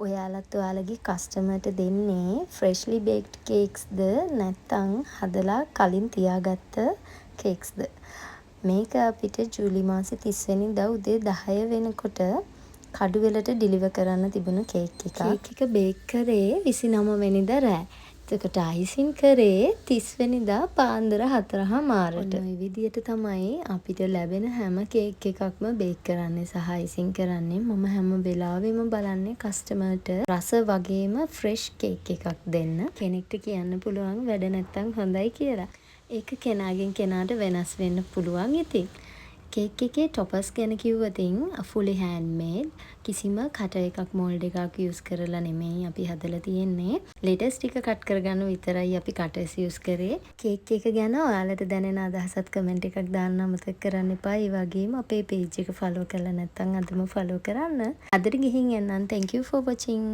ඔයාලත් ඔයාලගේ කස්ටමර්ට දෙන්නේ ෆ්‍රෙෂ්ලි බේක්ඩ් කේක්ස්ද නැත්නම් හදලා කලින් තියාගත්ත කේක්ස්ද? මේක අපිට ජූලි මාසේ 30 වෙනිදා උදේ 10 වෙනකොට කඩුවෙලට ඩිලිවර් කරන්න තිබුණු කේක් එකක්. කේක් එක බේක් කරේ 29 වෙනිදා රෑ. එතකොට අයිසින් කරේ 30 වෙනිදා පාන්දර 4:00ට. ඔය විදියට තමයි අපිට ලැබෙන හැම කේක් එකක්ම බේක් කරන්නේ සහ අයිසින් කරන්නේ. මම හැම වෙලාවෙම බලන්නේ කස්ටමර්ට රස වගේම ෆ්‍රෙෂ් කේක් එකක් දෙන්න. කෙනෙක්ට කියන්න පුළුවන් වැඩ නැත්තම් හොඳයි කියලා. ඒක කෙනාගෙන් කෙනාට වෙනස් වෙන්න පුළුවන් ඉතින්. කේක් එකේ ටොපර්ස් ගැන කිව්වතින් fully handmade කිසිම කටර් එකක් මොල්ඩ් එකක් යූස් කරලා නෙමෙයි අපි හදලා තියෙන්නේ. ලෙටස් ටික කට් කරගන්න විතරයි අපි කටර්ස් යූස් කරේ. කේක් එක ගැන ඔයාලට දැනෙන අදහසත් කමෙන්ට් එකක් දාන්න අමතක කරන්න එපා. ඒ වගේම අපේ page එක follow කරලා නැත්නම් අදම follow කරන්න. අදට ගිහින් එන්නම්. Thank you for watching.